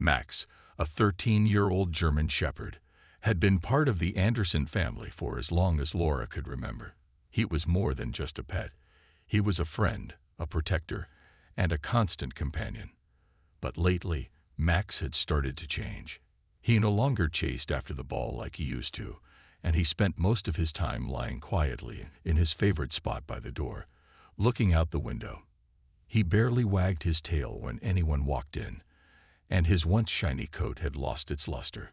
Max, a 13-year-old German Shepherd, had been part of the Anderson family for as long as Laura could remember. He was more than just a pet. He was a friend, a protector, and a constant companion. But lately, Max had started to change. He no longer chased after the ball like he used to, and he spent most of his time lying quietly in his favorite spot by the door, looking out the window. He barely wagged his tail when anyone walked in, and his once shiny coat had lost its luster.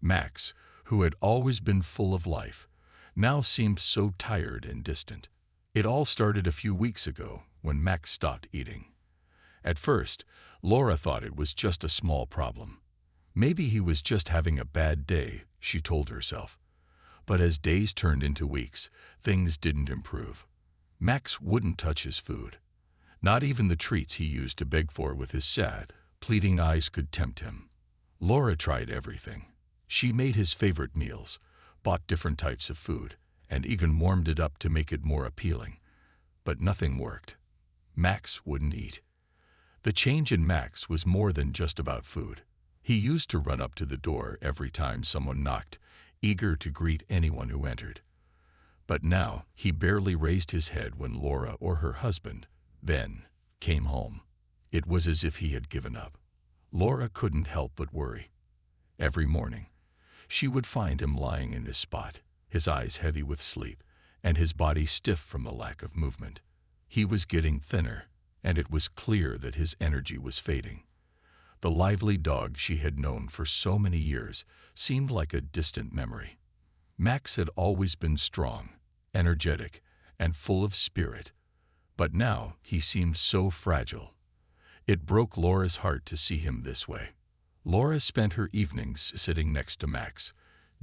Max, who had always been full of life, now seemed so tired and distant. It all started a few weeks ago when Max stopped eating. At first, Laura thought it was just a small problem. Maybe he was just having a bad day, she told herself. But as days turned into weeks, things didn't improve. Max wouldn't touch his food. Not even the treats he used to beg for with his sad, pleading eyes could tempt him. Laura tried everything. She made his favorite meals, bought different types of food, and even warmed it up to make it more appealing. But nothing worked. Max wouldn't eat. The change in Max was more than just about food. He used to run up to the door every time someone knocked, eager to greet anyone who entered. But now he barely raised his head when Laura or her husband, Ben, came home. It was as if he had given up. Laura couldn't help but worry. Every morning, she would find him lying in his spot, his eyes heavy with sleep, and his body stiff from the lack of movement. He was getting thinner, and it was clear that his energy was fading. The lively dog she had known for so many years seemed like a distant memory. Max had always been strong, energetic, and full of spirit, but now he seemed so fragile. It broke Laura's heart to see him this way. Laura spent her evenings sitting next to Max,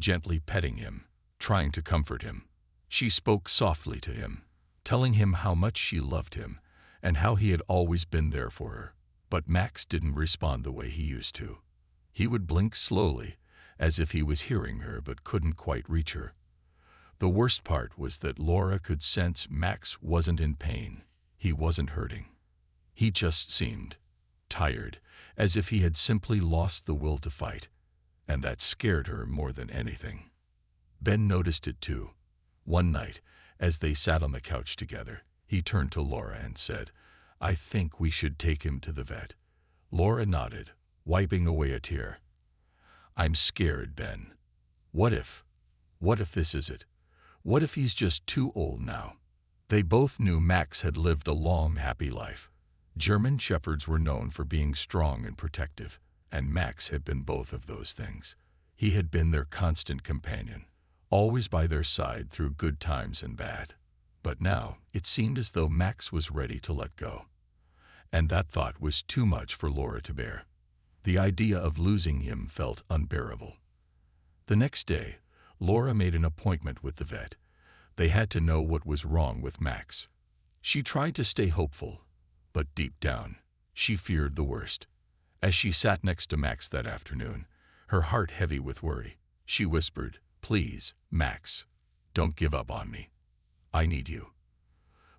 gently petting him, trying to comfort him. She spoke softly to him, telling him how much she loved him and how he had always been there for her. But Max didn't respond the way he used to. He would blink slowly, as if he was hearing her but couldn't quite reach her. The worst part was that Laura could sense Max wasn't in pain. He wasn't hurting. He just seemed tired, as if he had simply lost the will to fight, and that scared her more than anything. Ben noticed it too. One night, as they sat on the couch together, he turned to Laura and said, "I think we should take him to the vet." Laura nodded, wiping away a tear. "I'm scared, Ben. What if this is it? What if he's just too old now?" They both knew Max had lived a long, happy life. German Shepherds were known for being strong and protective, and Max had been both of those things. He had been their constant companion, always by their side through good times and bad. But now it seemed as though Max was ready to let go. And that thought was too much for Laura to bear. The idea of losing him felt unbearable. The next day, Laura made an appointment with the vet. They had to know what was wrong with Max. She tried to stay hopeful, but deep down, she feared the worst. As she sat next to Max that afternoon, her heart heavy with worry, she whispered, "Please, Max, don't give up on me. I need you."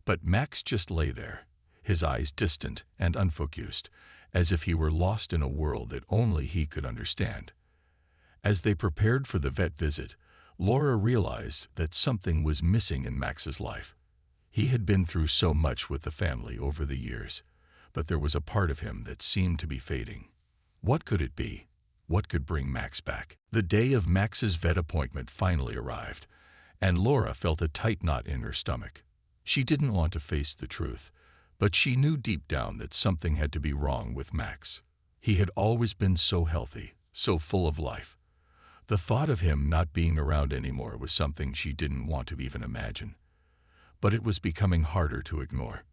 But Max just lay there, his eyes distant and unfocused, as if he were lost in a world that only he could understand. As they prepared for the vet visit, Laura realized that something was missing in Max's life. He had been through so much with the family over the years, but there was a part of him that seemed to be fading. What could it be? What could bring Max back? The day of Max's vet appointment finally arrived, and Laura felt a tight knot in her stomach. She didn't want to face the truth, but she knew deep down that something had to be wrong with Max. He had always been so healthy, so full of life. The thought of him not being around anymore was something she didn't want to even imagine. But it was becoming harder to ignore.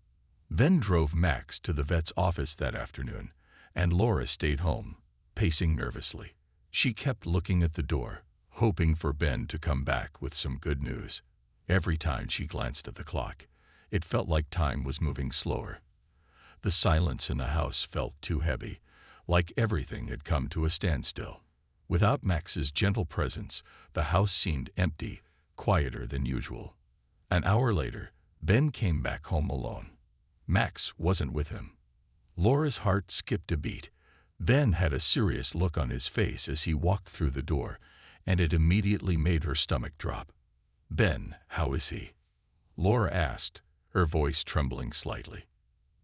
Ben drove Max to the vet's office that afternoon, and Laura stayed home, pacing nervously. She kept looking at the door, hoping for Ben to come back with some good news. Every time she glanced at the clock, it felt like time was moving slower. The silence in the house felt too heavy, like everything had come to a standstill. Without Max's gentle presence, the house seemed empty, quieter than usual. An hour later, Ben came back home alone. Max wasn't with him. Laura's heart skipped a beat. Ben had a serious look on his face as he walked through the door, and it immediately made her stomach drop. "Ben, how is he?" Laura asked, her voice trembling slightly.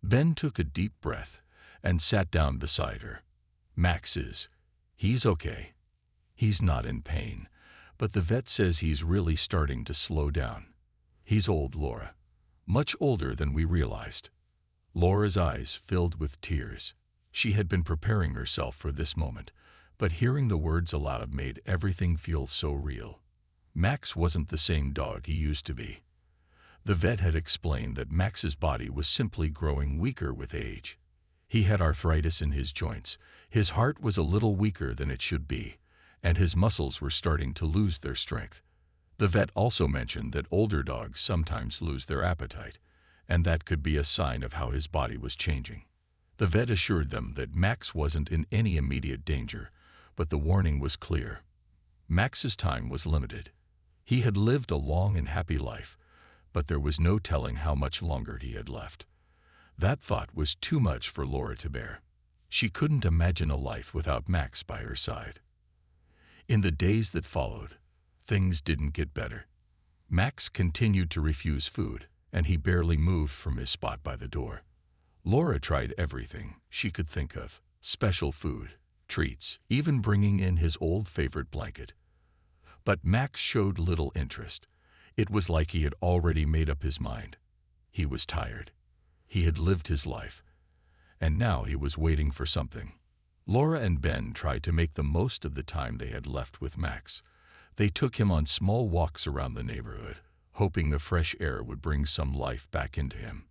Ben took a deep breath and sat down beside her. He's okay. He's not in pain, but the vet says he's really starting to slow down. He's old, Laura. Much older than we realized." Laura's eyes filled with tears. She had been preparing herself for this moment, but hearing the words aloud made everything feel so real. Max wasn't the same dog he used to be. The vet had explained that Max's body was simply growing weaker with age. He had arthritis in his joints, his heart was a little weaker than it should be, and his muscles were starting to lose their strength. The vet also mentioned that older dogs sometimes lose their appetite, and that could be a sign of how his body was changing. The vet assured them that Max wasn't in any immediate danger, but the warning was clear. Max's time was limited. He had lived a long and happy life, but there was no telling how much longer he had left. That thought was too much for Laura to bear. She couldn't imagine a life without Max by her side. In the days that followed, things didn't get better. Max continued to refuse food, and he barely moved from his spot by the door. Laura tried everything she could think of: special food, treats, even bringing in his old favorite blanket. But Max showed little interest. It was like he had already made up his mind. He was tired. He had lived his life, and now he was waiting for something. Laura and Ben tried to make the most of the time they had left with Max. They took him on small walks around the neighborhood, hoping the fresh air would bring some life back into him.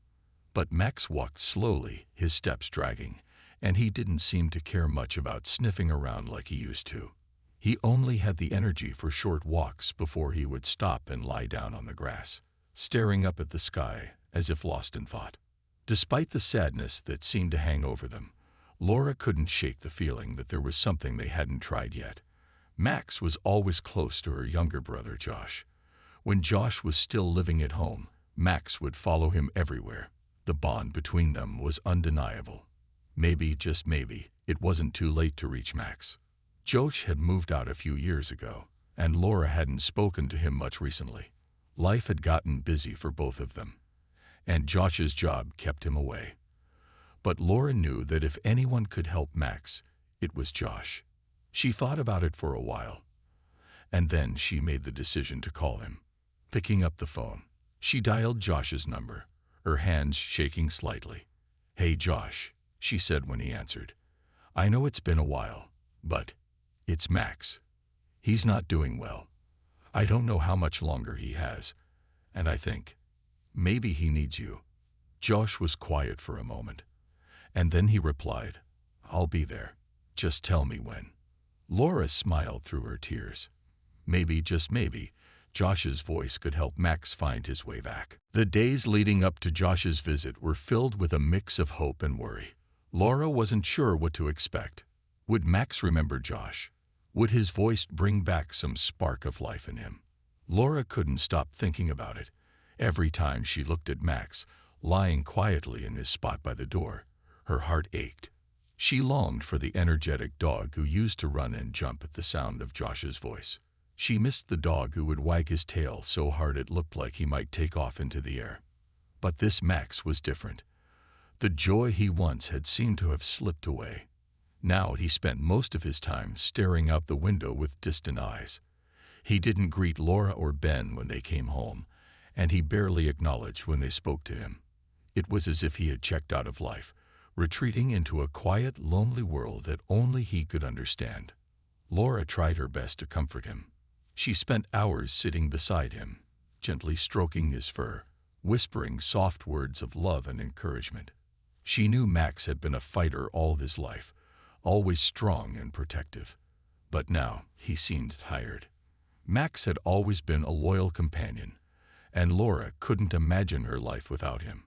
But Max walked slowly, his steps dragging, and he didn't seem to care much about sniffing around like he used to. He only had the energy for short walks before he would stop and lie down on the grass, staring up at the sky as if lost in thought. Despite the sadness that seemed to hang over them, Laura couldn't shake the feeling that there was something they hadn't tried yet. Max was always close to her younger brother, Josh. When Josh was still living at home, Max would follow him everywhere. The bond between them was undeniable. Maybe, just maybe, it wasn't too late to reach Max. Josh had moved out a few years ago, and Laura hadn't spoken to him much recently. Life had gotten busy for both of them, and Josh's job kept him away. But Laura knew that if anyone could help Max, it was Josh. She thought about it for a while, and then she made the decision to call him. Picking up the phone, she dialed Josh's number, her hands shaking slightly. "Hey, Josh," she said when he answered. "I know it's been a while, but it's Max. He's not doing well. I don't know how much longer he has, and I think maybe he needs you." Josh was quiet for a moment, and then he replied, "I'll be there. Just tell me when." Laura smiled through her tears. Maybe, just maybe, Josh's voice could help Max find his way back. The days leading up to Josh's visit were filled with a mix of hope and worry. Laura wasn't sure what to expect. Would Max remember Josh? Would his voice bring back some spark of life in him? Laura couldn't stop thinking about it. Every time she looked at Max, lying quietly in his spot by the door, her heart ached. She longed for the energetic dog who used to run and jump at the sound of Josh's voice. She missed the dog who would wag his tail so hard it looked like he might take off into the air. But this Max was different. The joy he once had seemed to have slipped away. Now he spent most of his time staring out the window with distant eyes. He didn't greet Laura or Ben when they came home, and he barely acknowledged when they spoke to him. It was as if he had checked out of life, retreating into a quiet, lonely world that only he could understand. Laura tried her best to comfort him. She spent hours sitting beside him, gently stroking his fur, whispering soft words of love and encouragement. She knew Max had been a fighter all his life, always strong and protective. But now he seemed tired. Max had always been a loyal companion, and Laura couldn't imagine her life without him.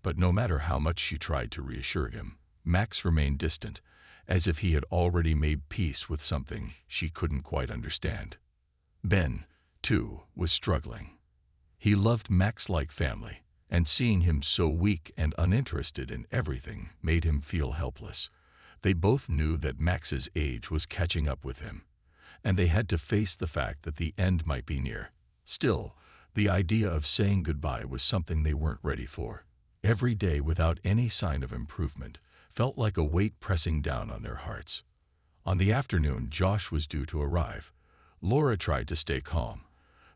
But no matter how much she tried to reassure him, Max remained distant, as if he had already made peace with something she couldn't quite understand. Ben, too, was struggling. He loved Max like family, and seeing him so weak and uninterested in everything made him feel helpless. They both knew that Max's age was catching up with him, and they had to face the fact that the end might be near. Still, the idea of saying goodbye was something they weren't ready for. Every day without any sign of improvement felt like a weight pressing down on their hearts. On the afternoon Josh was due to arrive. Laura tried to stay calm,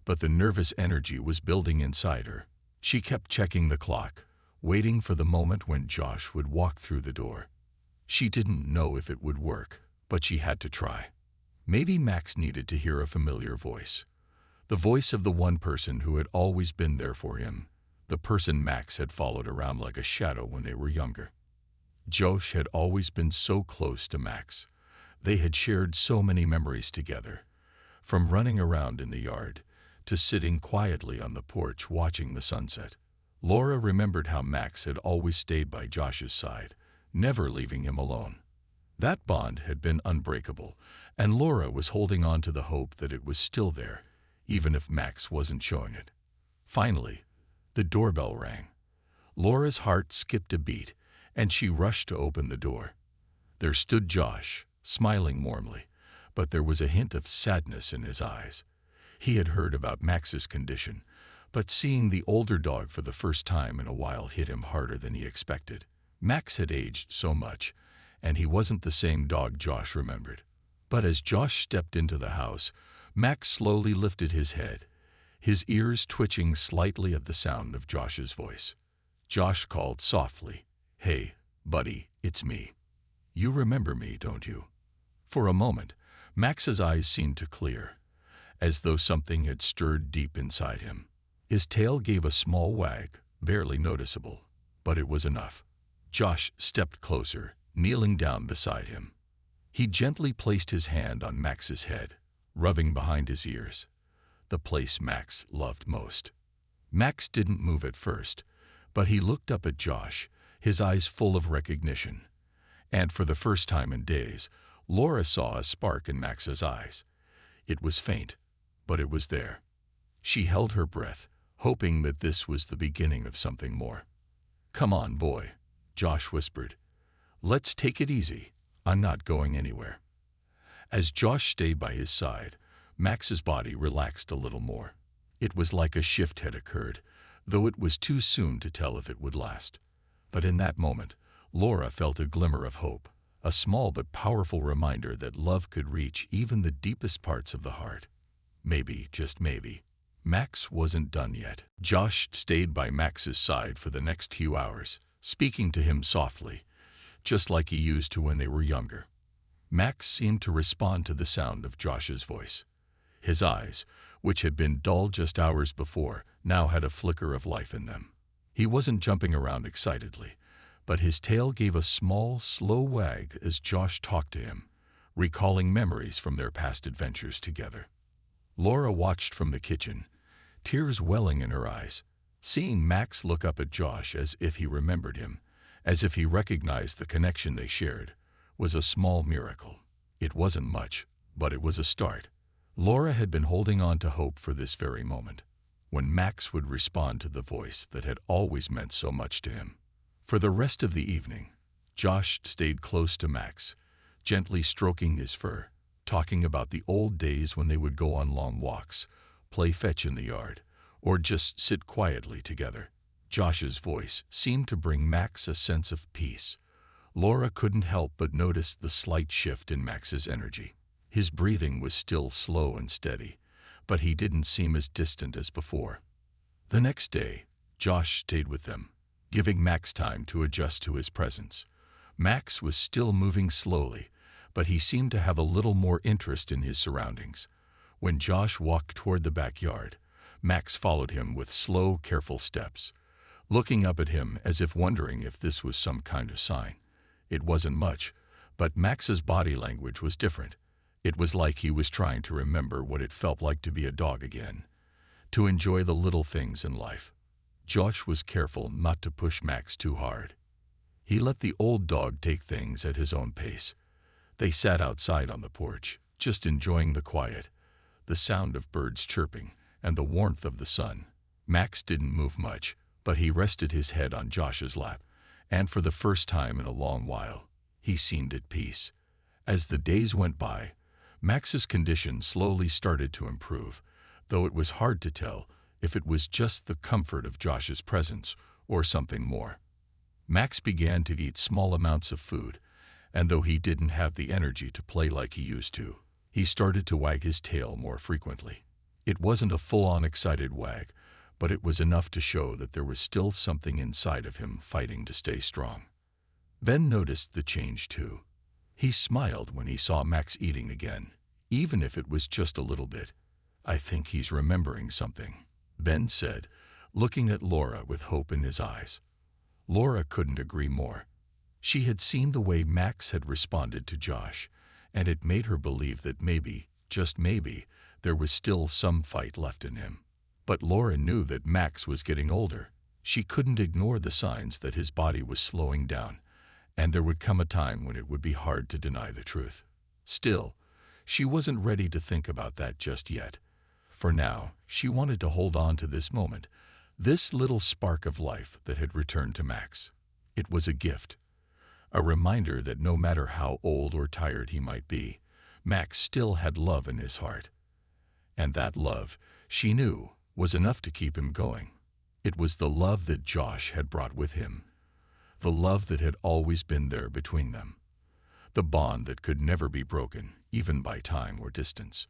but the nervous energy was building inside her. She kept checking the clock, waiting for the moment when Josh would walk through the door. She didn't know if it would work, but she had to try. Maybe Max needed to hear a familiar voice. The voice of the one person who had always been there for him. The person Max had followed around like a shadow when they were younger. Josh had always been so close to Max. They had shared so many memories together, from running around in the yard to sitting quietly on the porch watching the sunset. Laura remembered how Max had always stayed by Josh's side, never leaving him alone. That bond had been unbreakable, and Laura was holding on to the hope that it was still there, even if Max wasn't showing it. Finally, the doorbell rang. Laura's heart skipped a beat, and she rushed to open the door. There stood Josh, smiling warmly, but there was a hint of sadness in his eyes. He had heard about Max's condition, but seeing the older dog for the first time in a while hit him harder than he expected. Max had aged so much, and he wasn't the same dog Josh remembered. But as Josh stepped into the house, Max slowly lifted his head, his ears twitching slightly at the sound of Josh's voice. Josh called softly, "Hey, buddy, it's me. You remember me, don't you?" For a moment, Max's eyes seemed to clear, as though something had stirred deep inside him. His tail gave a small wag, barely noticeable, but it was enough. Josh stepped closer, kneeling down beside him. He gently placed his hand on Max's head, rubbing behind his ears, the place Max loved most. Max didn't move at first, but he looked up at Josh, his eyes full of recognition. And for the first time in days, Laura saw a spark in Max's eyes. It was faint, but it was there. She held her breath, hoping that this was the beginning of something more. "Come on, boy," Josh whispered. "Let's take it easy. I'm not going anywhere." As Josh stayed by his side, Max's body relaxed a little more. It was like a shift had occurred, though it was too soon to tell if it would last. But in that moment, Laura felt a glimmer of hope, a small but powerful reminder that love could reach even the deepest parts of the heart. Maybe, just maybe, Max wasn't done yet. Josh stayed by Max's side for the next few hours, speaking to him softly, just like he used to when they were younger. Max seemed to respond to the sound of Josh's voice. His eyes, which had been dull just hours before, now had a flicker of life in them. He wasn't jumping around excitedly, but his tail gave a small, slow wag as Josh talked to him, recalling memories from their past adventures together. Laura watched from the kitchen, tears welling in her eyes. Seeing Max look up at Josh as if he remembered him, as if he recognized the connection they shared, was a small miracle. It wasn't much, but it was a start. Laura had been holding on to hope for this very moment, when Max would respond to the voice that had always meant so much to him. For the rest of the evening, Josh stayed close to Max, gently stroking his fur, talking about the old days when they would go on long walks, play fetch in the yard, or just sit quietly together. Josh's voice seemed to bring Max a sense of peace. Laura couldn't help but notice the slight shift in Max's energy. His breathing was still slow and steady, but he didn't seem as distant as before. The next day, Josh stayed with them, giving Max time to adjust to his presence. Max was still moving slowly, but he seemed to have a little more interest in his surroundings. When Josh walked toward the backyard, Max followed him with slow, careful steps, looking up at him as if wondering if this was some kind of sign. It wasn't much, but Max's body language was different. It was like he was trying to remember what it felt like to be a dog again, to enjoy the little things in life. Josh was careful not to push Max too hard. He let the old dog take things at his own pace. They sat outside on the porch, just enjoying the quiet, the sound of birds chirping, and the warmth of the sun. Max didn't move much, but he rested his head on Josh's lap, and for the first time in a long while, He seemed at peace. As the days went by, Max's condition slowly started to improve, though it was hard to tell if it was just the comfort of Josh's presence or something more. Max began to eat small amounts of food, and though he didn't have the energy to play like he used to, he started to wag his tail more frequently. It wasn't a full-on excited wag, but it was enough to show that there was still something inside of him fighting to stay strong. Ben noticed the change too. He smiled when he saw Max eating again, even if it was just a little bit. "I think he's remembering something," Ben said, looking at Laura with hope in his eyes. Laura couldn't agree more. She had seen the way Max had responded to Josh, and it made her believe that maybe, just maybe, there was still some fight left in him. But Laura knew that Max was getting older. She couldn't ignore the signs that his body was slowing down, and there would come a time when it would be hard to deny the truth. Still, she wasn't ready to think about that just yet. For now, she wanted to hold on to this moment, this little spark of life that had returned to Max. It was a gift, a reminder that no matter how old or tired he might be, Max still had love in his heart. And that love, she knew, was enough to keep him going. It was the love that Josh had brought with him, the love that had always been there between them, the bond that could never be broken, even by time or distance.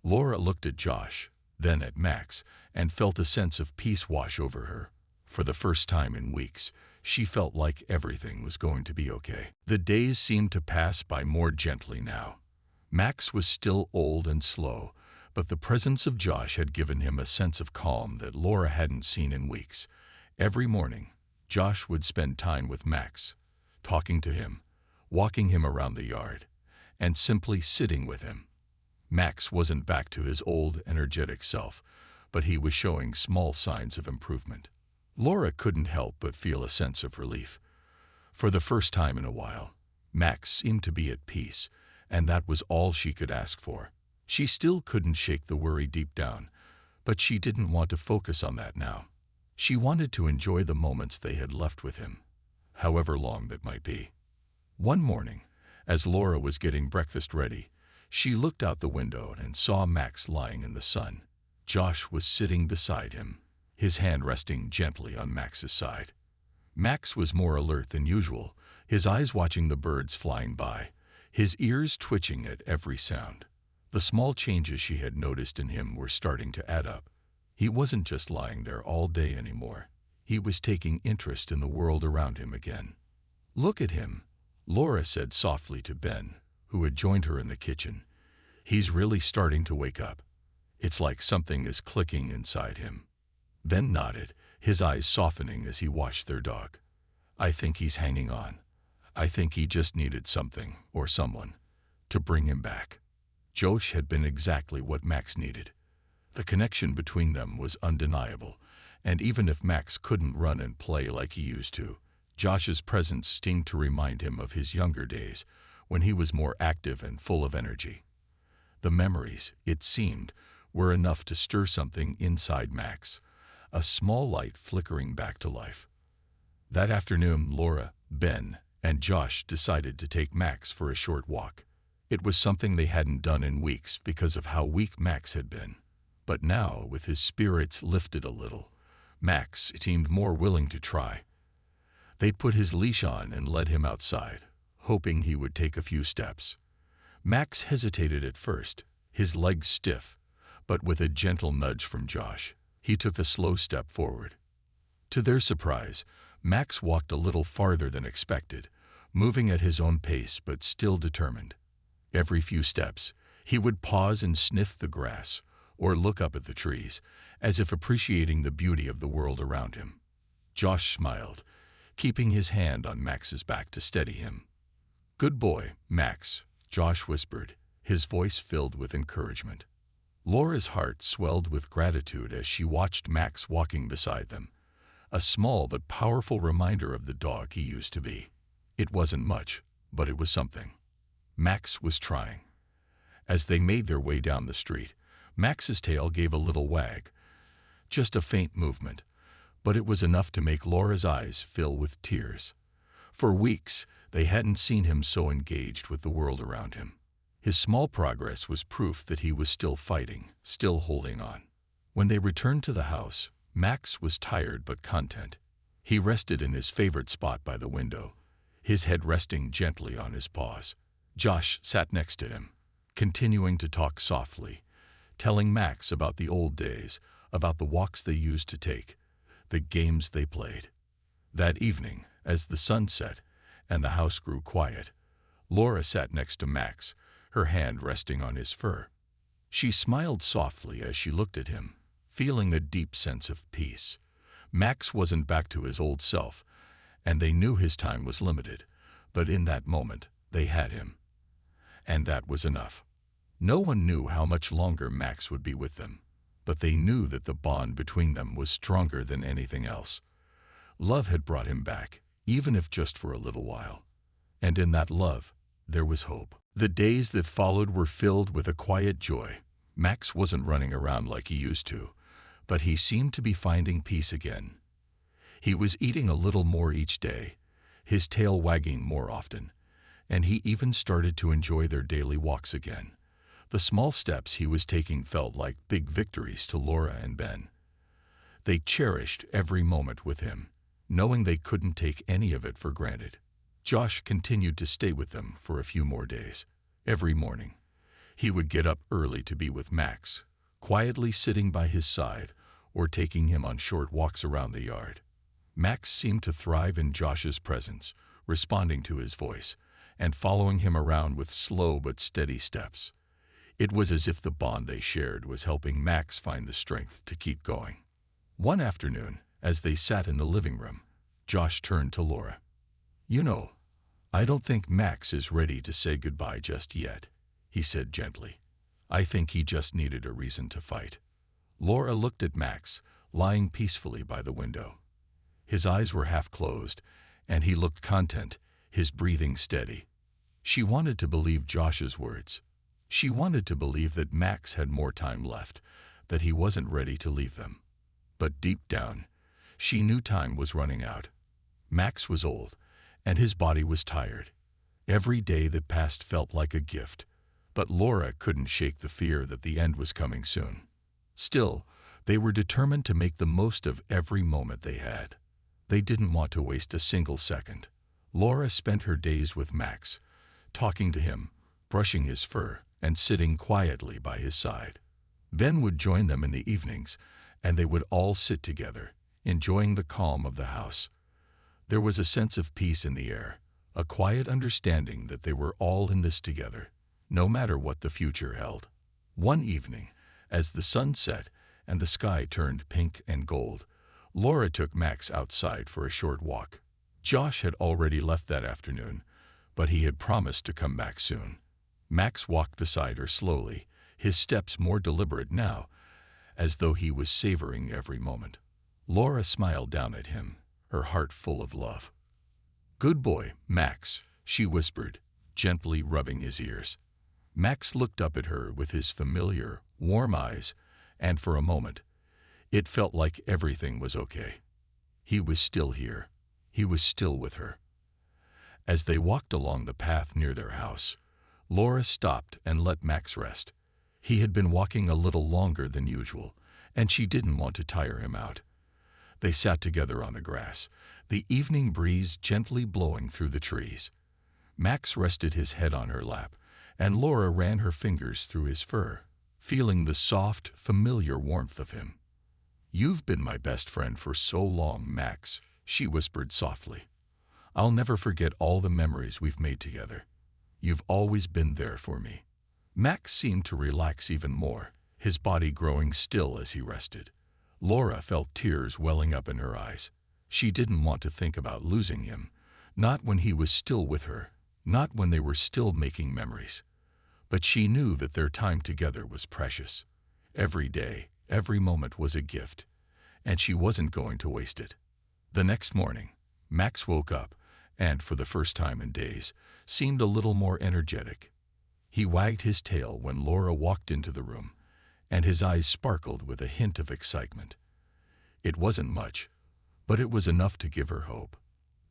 Laura looked at Josh, then at Max, and felt a sense of peace wash over her. For the first time in weeks, she felt like everything was going to be okay. The days seemed to pass by more gently now. Max was still old and slow, but the presence of Josh had given him a sense of calm that Laura hadn't seen in weeks. Every morning, Josh would spend time with Max, talking to him, walking him around the yard, and simply sitting with him. Max wasn't back to his old, energetic self, but he was showing small signs of improvement. Laura couldn't help but feel a sense of relief. For the first time in a while, Max seemed to be at peace, and that was all she could ask for. She still couldn't shake the worry deep down, but she didn't want to focus on that now. She wanted to enjoy the moments they had left with him, however long that might be. One morning, as Laura was getting breakfast ready, she looked out the window and saw Max lying in the sun. Josh was sitting beside him, his hand resting gently on Max's side. Max was more alert than usual, his eyes watching the birds flying by, his ears twitching at every sound. The small changes she had noticed in him were starting to add up. He wasn't just lying there all day anymore. He was taking interest in the world around him again. "Look at him," Laura said softly to Ben, who had joined her in the kitchen. "He's really starting to wake up. It's like something is clicking inside him." Ben nodded, his eyes softening as he watched their dog. "I think he's hanging on. I think he just needed something, or someone, to bring him back." Josh had been exactly what Max needed. The connection between them was undeniable, and even if Max couldn't run and play like he used to, Josh's presence seemed to remind him of his younger days, when he was more active and full of energy. The memories, it seemed, were enough to stir something inside Max, a small light flickering back to life. That afternoon, Laura, Ben, and Josh decided to take Max for a short walk. It was something they hadn't done in weeks because of how weak Max had been. But now, with his spirits lifted a little, Max seemed more willing to try. They put his leash on and led him outside, hoping he would take a few steps. Max hesitated at first, his legs stiff, but with a gentle nudge from Josh, he took a slow step forward. To their surprise, Max walked a little farther than expected, moving at his own pace but still determined. Every few steps, he would pause and sniff the grass, or look up at the trees, as if appreciating the beauty of the world around him. Josh smiled, keeping his hand on Max's back to steady him. "Good boy, Max," Josh whispered, his voice filled with encouragement. Laura's heart swelled with gratitude as she watched Max walking beside them, a small but powerful reminder of the dog he used to be. It wasn't much, but it was something. Max was trying. As they made their way down the street, Max's tail gave a little wag, just a faint movement, but it was enough to make Laura's eyes fill with tears. For weeks, they hadn't seen him so engaged with the world around him. His small progress was proof that he was still fighting, still holding on. When they returned to the house, Max was tired but content. He rested in his favorite spot by the window, his head resting gently on his paws. Josh sat next to him, continuing to talk softly, telling Max about the old days, about the walks they used to take, the games they played. That evening, as the sun set and the house grew quiet, Laura sat next to Max, her hand resting on his fur. She smiled softly as she looked at him, feeling a deep sense of peace. Max wasn't back to his old self, and they knew his time was limited, but in that moment, they had him. And that was enough. No one knew how much longer Max would be with them, but they knew that the bond between them was stronger than anything else. Love had brought him back, even if just for a little while. And in that love, there was hope. The days that followed were filled with a quiet joy. Max wasn't running around like he used to, but he seemed to be finding peace again. He was eating a little more each day, his tail wagging more often, and he even started to enjoy their daily walks again. The small steps he was taking felt like big victories to Laura and Ben. They cherished every moment with him, knowing they couldn't take any of it for granted. Josh continued to stay with them for a few more days. Every morning, he would get up early to be with Max, quietly sitting by his side or taking him on short walks around the yard. Max seemed to thrive in Josh's presence, responding to his voice and following him around with slow but steady steps. It was as if the bond they shared was helping Max find the strength to keep going. One afternoon, as they sat in the living room, Josh turned to Laura. "You know, I don't think Max is ready to say goodbye just yet," he said gently. "I think he just needed a reason to fight." Laura looked at Max, lying peacefully by the window. His eyes were half closed, and he looked content, his breathing steady. She wanted to believe Josh's words. She wanted to believe that Max had more time left, that he wasn't ready to leave them. But deep down, she knew time was running out. Max was old, and his body was tired. Every day that passed felt like a gift, but Laura couldn't shake the fear that the end was coming soon. Still, they were determined to make the most of every moment they had. They didn't want to waste a single second. Laura spent her days with Max, talking to him, brushing his fur, and sitting quietly by his side. Ben would join them in the evenings, and they would all sit together, enjoying the calm of the house. There was a sense of peace in the air, a quiet understanding that they were all in this together, no matter what the future held. One evening, as the sun set and the sky turned pink and gold, Laura took Max outside for a short walk. Josh had already left that afternoon, but he had promised to come back soon. Max walked beside her slowly, his steps more deliberate now, as though he was savoring every moment. Laura smiled down at him, her heart full of love. "Good boy, Max," she whispered, gently rubbing his ears. Max looked up at her with his familiar, warm eyes, and for a moment, it felt like everything was okay. He was still here. He was still with her. As they walked along the path near their house, Laura stopped and let Max rest. He had been walking a little longer than usual, and she didn't want to tire him out. They sat together on the grass, the evening breeze gently blowing through the trees. Max rested his head on her lap, and Laura ran her fingers through his fur, feeling the soft, familiar warmth of him. "You've been my best friend for so long, Max," she whispered softly. "I'll never forget all the memories we've made together. You've always been there for me." Max seemed to relax even more, his body growing still as he rested. Laura felt tears welling up in her eyes. She didn't want to think about losing him, not when he was still with her, not when they were still making memories. But she knew that their time together was precious. Every day, every moment was a gift, and she wasn't going to waste it. The next morning, Max woke up and, for the first time in days, seemed a little more energetic. He wagged his tail when Laura walked into the room, and his eyes sparkled with a hint of excitement. It wasn't much, but it was enough to give her hope.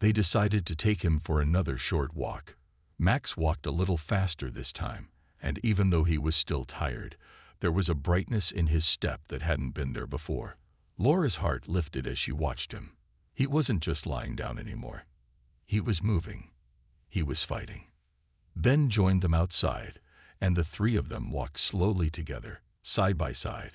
They decided to take him for another short walk. Max walked a little faster this time, and even though he was still tired, there was a brightness in his step that hadn't been there before. Laura's heart lifted as she watched him. He wasn't just lying down anymore. He was moving. He was fighting. Ben joined them outside, and the three of them walked slowly together, side by side.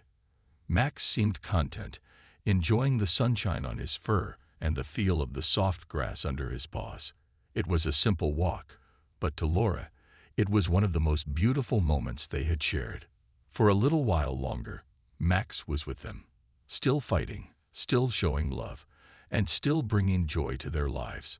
Max seemed content, enjoying the sunshine on his fur and the feel of the soft grass under his paws. It was a simple walk, but to Laura, it was one of the most beautiful moments they had shared. For a little while longer, Max was with them, still fighting, still showing love, and still bringing joy to their lives.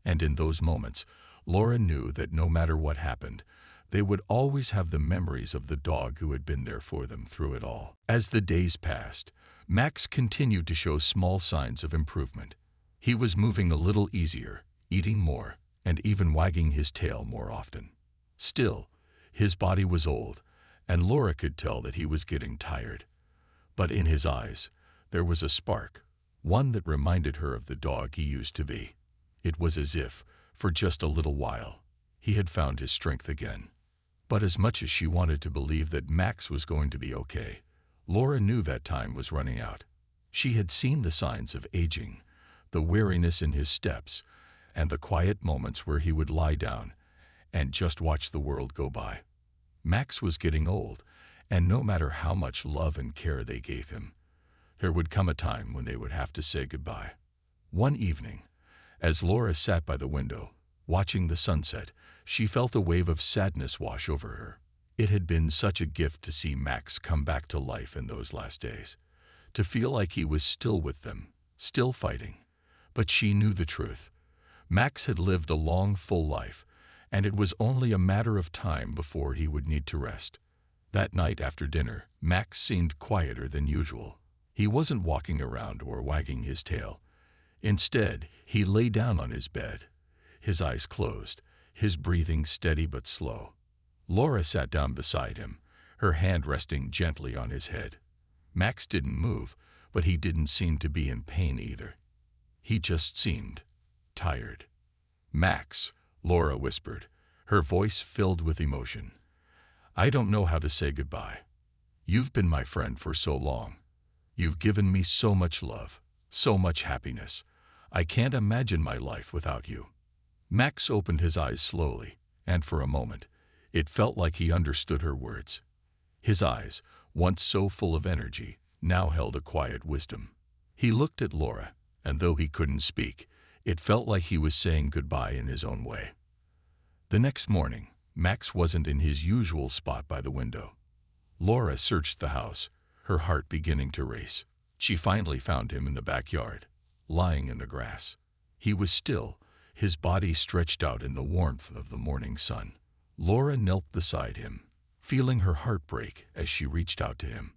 And in those moments, Laura knew that no matter what happened, they would always have the memories of the dog who had been there for them through it all. As the days passed, Max continued to show small signs of improvement. He was moving a little easier, eating more, and even wagging his tail more often. Still, his body was old, and Laura could tell that he was getting tired. But in his eyes, there was a spark, one that reminded her of the dog he used to be. It was as if, for just a little while, he had found his strength again. But as much as she wanted to believe that Max was going to be okay, Laura knew that time was running out. She had seen the signs of aging, the weariness in his steps, and the quiet moments where he would lie down and just watch the world go by. Max was getting old, and no matter how much love and care they gave him, there would come a time when they would have to say goodbye. One evening, as Laura sat by the window, watching the sunset, she felt a wave of sadness wash over her. It had been such a gift to see Max come back to life in those last days, to feel like he was still with them, still fighting. But she knew the truth. Max had lived a long, full life, and it was only a matter of time before he would need to rest. That night after dinner, Max seemed quieter than usual. He wasn't walking around or wagging his tail. Instead, he lay down on his bed, his eyes closed, his breathing steady but slow. Laura sat down beside him, her hand resting gently on his head. Max didn't move, but he didn't seem to be in pain either. He just seemed tired. "Max," Laura whispered, her voice filled with emotion. "I don't know how to say goodbye. You've been my friend for so long. You've given me so much love, so much happiness. I can't imagine my life without you." Max opened his eyes slowly, and for a moment, it felt like he understood her words. His eyes, once so full of energy, now held a quiet wisdom. He looked at Laura, and though he couldn't speak, it felt like he was saying goodbye in his own way. The next morning, Max wasn't in his usual spot by the window. Laura searched the house, her heart beginning to race. She finally found him in the backyard, lying in the grass. He was still, his body stretched out in the warmth of the morning sun. Laura knelt beside him, feeling her heart break as she reached out to him.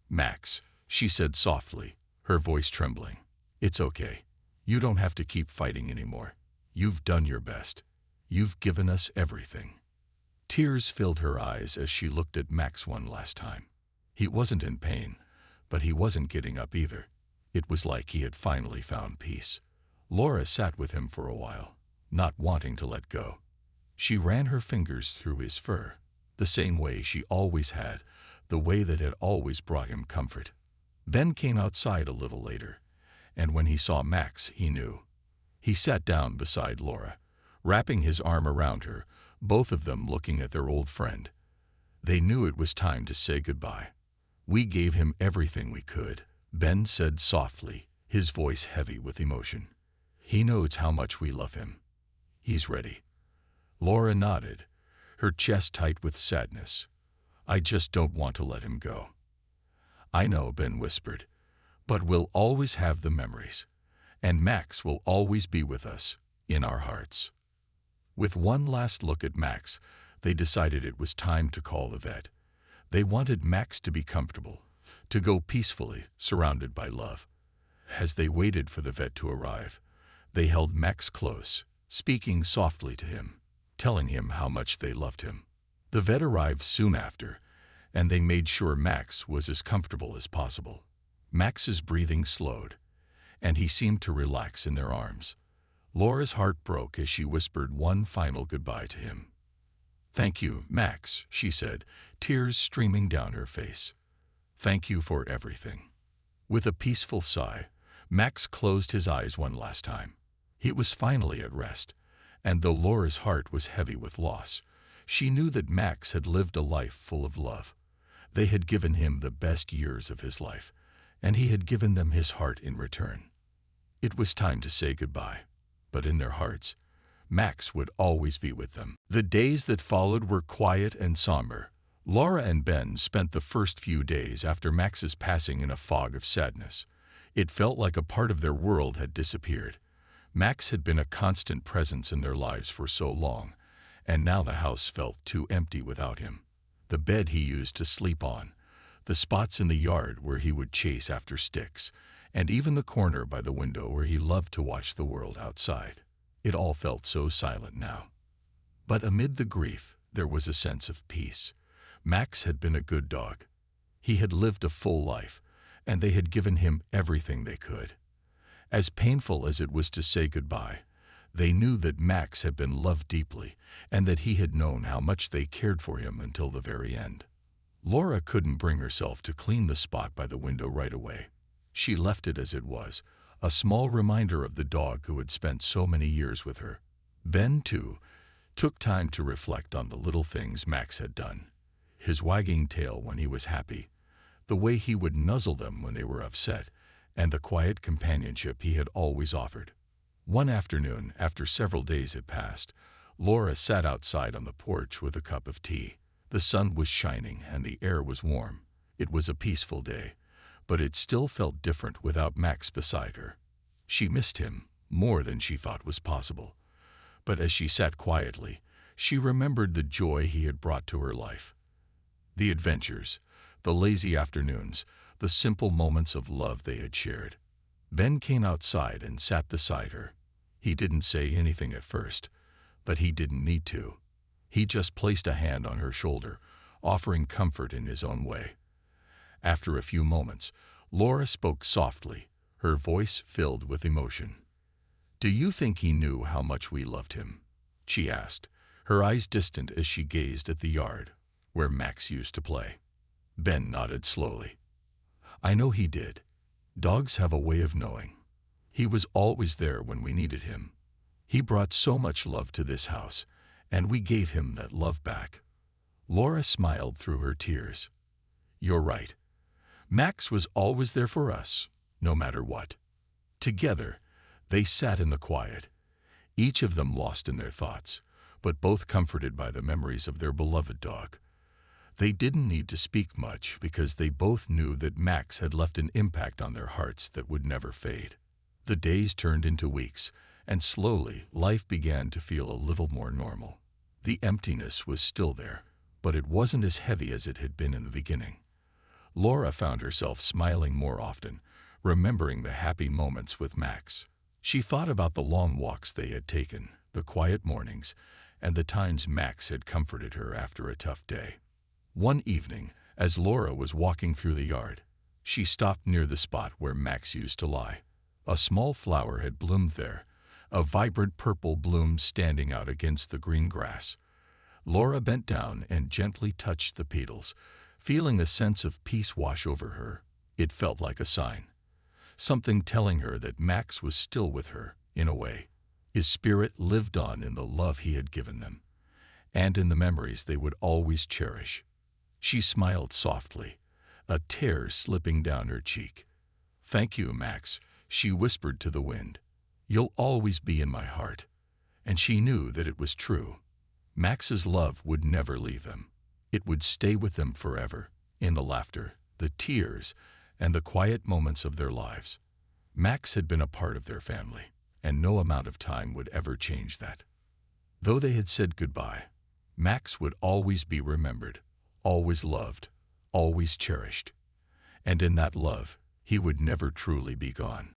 "Max," she said softly, her voice trembling. "It's okay. You don't have to keep fighting anymore. You've done your best. You've given us everything." Tears filled her eyes as she looked at Max one last time. He wasn't in pain, but he wasn't getting up either. It was like he had finally found peace. Laura sat with him for a while, not wanting to let go. She ran her fingers through his fur, the same way she always had, the way that had always brought him comfort. Ben came outside a little later, and when he saw Max, he knew. He sat down beside Laura, wrapping his arm around her, both of them looking at their old friend. They knew it was time to say goodbye. "We gave him everything we could," Ben said softly, his voice heavy with emotion. "He knows how much we love him. He's ready." Laura nodded, her chest tight with sadness. "I just don't want to let him go." "I know," Ben whispered, "but we'll always have the memories, and Max will always be with us, in our hearts." With one last look at Max, they decided it was time to call the vet. They wanted Max to be comfortable, to go peacefully, surrounded by love. As they waited for the vet to arrive, they held Max close, speaking softly to him, telling him how much they loved him. The vet arrived soon after, and they made sure Max was as comfortable as possible. Max's breathing slowed, and he seemed to relax in their arms. Laura's heart broke as she whispered one final goodbye to him. "Thank you, Max," she said, tears streaming down her face. "Thank you for everything." With a peaceful sigh, Max closed his eyes one last time. He was finally at rest, and though Laura's heart was heavy with loss, she knew that Max had lived a life full of love. They had given him the best years of his life, and he had given them his heart in return. It was time to say goodbye, but in their hearts, Max would always be with them. The days that followed were quiet and somber. Laura and Ben spent the first few days after Max's passing in a fog of sadness. It felt like a part of their world had disappeared. Max had been a constant presence in their lives for so long, and now the house felt too empty without him. The bed he used to sleep on, the spots in the yard where he would chase after sticks, and even the corner by the window where he loved to watch the world outside. It all felt so silent now. But amid the grief, there was a sense of peace. Max had been a good dog. He had lived a full life, and they had given him everything they could. As painful as it was to say goodbye, they knew that Max had been loved deeply and that he had known how much they cared for him until the very end. Laura couldn't bring herself to clean the spot by the window right away. She left it as it was, a small reminder of the dog who had spent so many years with her. Ben, too, took time to reflect on the little things Max had done. His wagging tail when he was happy, the way he would nuzzle them when they were upset, and the quiet companionship he had always offered. One afternoon, after several days had passed, Laura sat outside on the porch with a cup of tea. The sun was shining and the air was warm. It was a peaceful day, but it still felt different without Max beside her. She missed him more than she thought was possible. But as she sat quietly, she remembered the joy he had brought to her life. The adventures, the lazy afternoons, the simple moments of love they had shared. Ben came outside and sat beside her. He didn't say anything at first, but he didn't need to. He just placed a hand on her shoulder, offering comfort in his own way. After a few moments, Laura spoke softly, her voice filled with emotion. "Do you think he knew how much we loved him?" she asked, her eyes distant as she gazed at the yard where Max used to play. Ben nodded slowly. "I know he did. Dogs have a way of knowing. He was always there when we needed him. He brought so much love to this house, and we gave him that love back." Laura smiled through her tears. "You're right. Max was always there for us, no matter what." Together, they sat in the quiet, each of them lost in their thoughts, but both comforted by the memories of their beloved dog. They didn't need to speak much because they both knew that Max had left an impact on their hearts that would never fade. The days turned into weeks, and slowly life began to feel a little more normal. The emptiness was still there, but it wasn't as heavy as it had been in the beginning. Laura found herself smiling more often, remembering the happy moments with Max. She thought about the long walks they had taken, the quiet mornings, and the times Max had comforted her after a tough day. One evening, as Laura was walking through the yard, she stopped near the spot where Max used to lie. A small flower had bloomed there, a vibrant purple bloom standing out against the green grass. Laura bent down and gently touched the petals, feeling a sense of peace wash over her. It felt like a sign, something telling her that Max was still with her, in a way. His spirit lived on in the love he had given them, and in the memories they would always cherish. She smiled softly, a tear slipping down her cheek. "Thank you, Max," she whispered to the wind. "You'll always be in my heart." And she knew that it was true. Max's love would never leave them. It would stay with them forever, in the laughter, the tears, and the quiet moments of their lives. Max had been a part of their family, and no amount of time would ever change that. Though they had said goodbye, Max would always be remembered, always loved, always cherished. And in that love, he would never truly be gone.